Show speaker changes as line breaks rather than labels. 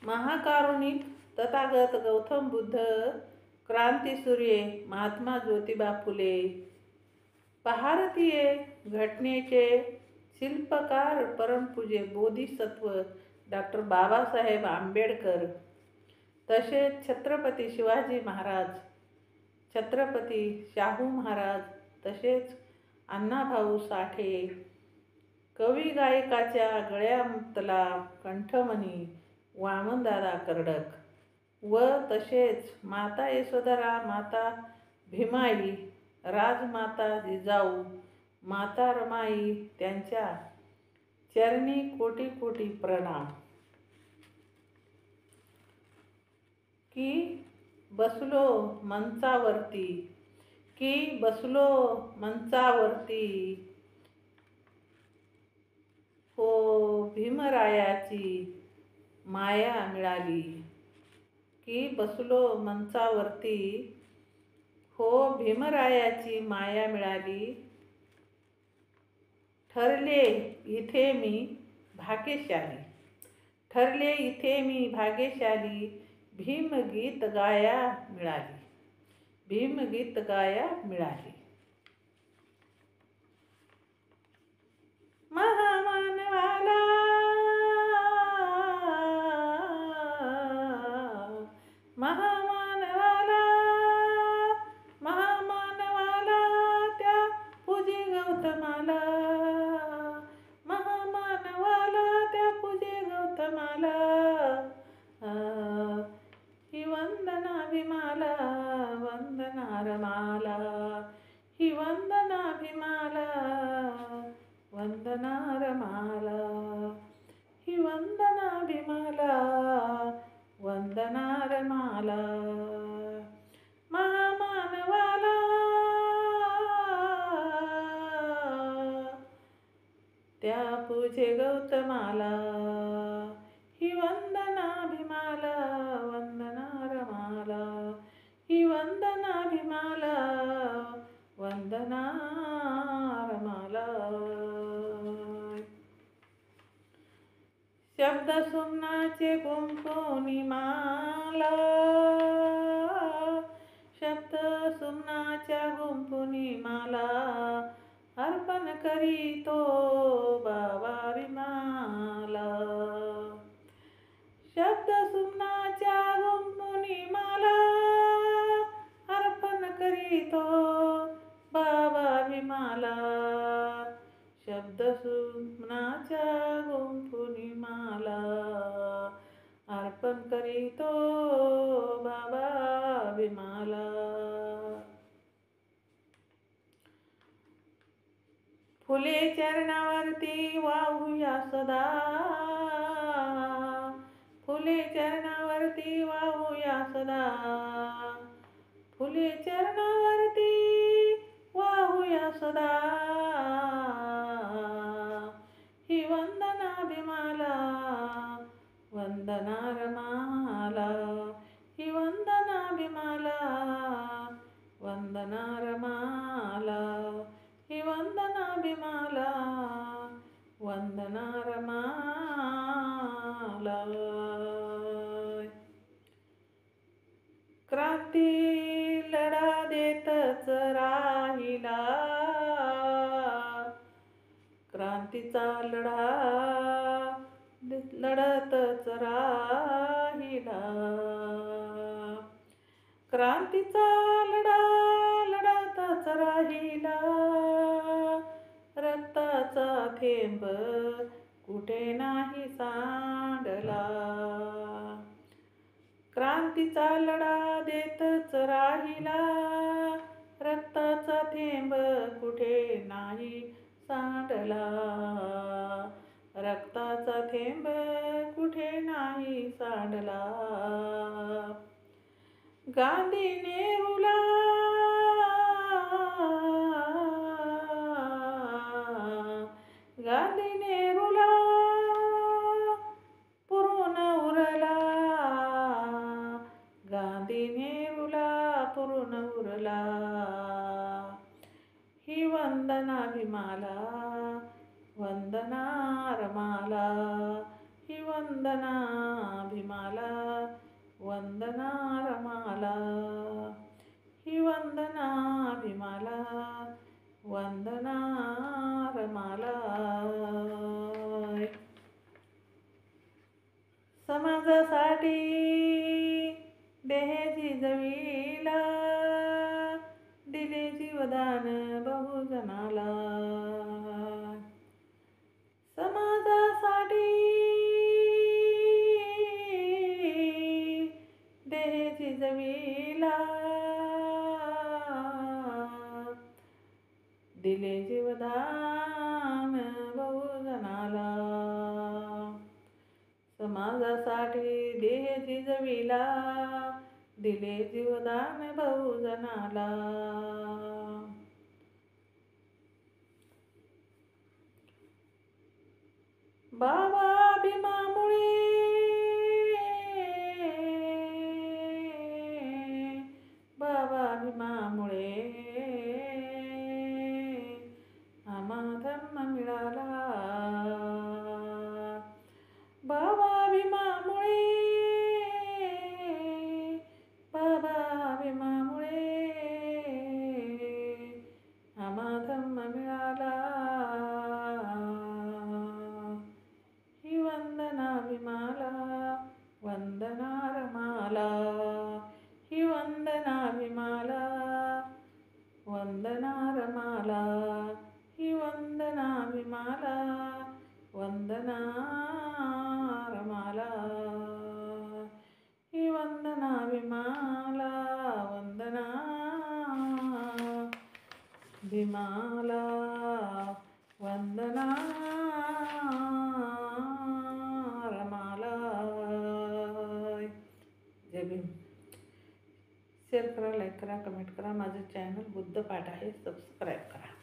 महाकारुणिक तथागत गौतम बुद्ध, क्रांतीसूर्य महात्मा ज्योतिबा फुले, भारतीय घटनेचे शिल्पकार परमपूज्य बोधिसत्व डॉक्टर बाबासाहेब आंबेडकर, तसेच छत्रपती शिवाजी महाराज, छत्रपती शाहू महाराज, तसेच अण्णाभाऊ साठे, कवी गायकाच्या गळ्यातला कंठमणी वामनदादा कर्डक व तसेच माता यशोधरा, माता भीमाई, राजमाता जिजाऊ, माता रमाई, त्यांच्या चरणी कोटी कोटी प्रणाम. की बसलो मंचावरती, की बसलो मंचावरती, हो भीमरायाची माया मिळाली. की बसलो मंचावरती, हो भीमरायाची माया मिळाली. ठरले इथे मी भाग्यशाली, ठरले इथे मी भाग्यशाली, भीमगीत गाया मिळाली, भीमगीत गाया मिळाली. महामानवाला महामानवाला महामानवाला त्या पूजे गौतमाला, महामानवाला त्या पूजे गौतमाला, ही वंदना भीमाला, वंदना रमाला, ही वंदना भीमाला, वंदना रमाला, ही वंदना भीमाला, वंदना रमाला. महामानवाला त्या पूजे गौतमाला, ही वंदना भीमाला, वंदना रमाला, ही वंदना भीमाला, वंदना रमाला. शब्द सुमनाचे गुंफोनी माला, शब्द सुमनाच्या गुंफोनी माला, अर्पण करीतो बाबा भीमाला. शब्द सुमनाच्या गुंफोनी माला, अर्पण करीतो बाबा भीमाला. शब्द सुमनाच्या गुंफोनी माला, अर्पण करीतो बाबा भीमाला. फुले चरणावरती वाहूया सदा, फुले चरणावरती वाहूया सदा, फुले चरणावरती वाहूया सदा, ही वंदना भीमाला, वंदना रमाला, ही वंदना भीमाला, वंदना रमाला, ही वंदना भीमाला, वंदना रमाला. क्रांती लढा देतच राहिला, क्रांतीचा लढा लढतच राहिला, क्रांतीचा लढा लढतच राहिला, रक्ताचा थेंब कुठे नाही सांडला, क्रांतीचा लढा देतच राहिला, रक्ताचा थेंब कुठे नाही सांडला, रक्ताचा थेंब कुठे नाही सांडला. गांधी नेहरूला, गांधी नेहरूला पुरून उरला, गांधी नेहरूला पुरून उरला, ही वंदना भीमाला, वंदना रमाला, ही वंदना भीमाला. विमाला वंदना रमाला, ही वंदना विमाला वंदना रमाला. समाजासाठी देह झिजविला, दिले जीवदान बहुजनाला. समाजासाठी देह झिजविला, दिले जीवदान बहुजनाला. समाजासाठी देह झिजविला, दिले जीवदान बहुजनाला. बाबा भीमामुळे बाबा भीमामुळे आम्हा धर्म मिळाला. बाबा भीमामुळे बाबा भीमामुळे आम्हा धर्म मिळाला. ही वंदना विमाला वंदना रमाला, ही वंदना विमाला वंदना रमाला, ही वंदना विमाला वंदना रमाला, ही वंदना विमाला वंदना भीमाला वंदना रमाला. जय भीम. शेअर करा, लाईक करा, कमेंट करा. माझं चॅनल बुद्ध पाठ आहे, सबस्क्राईब करा.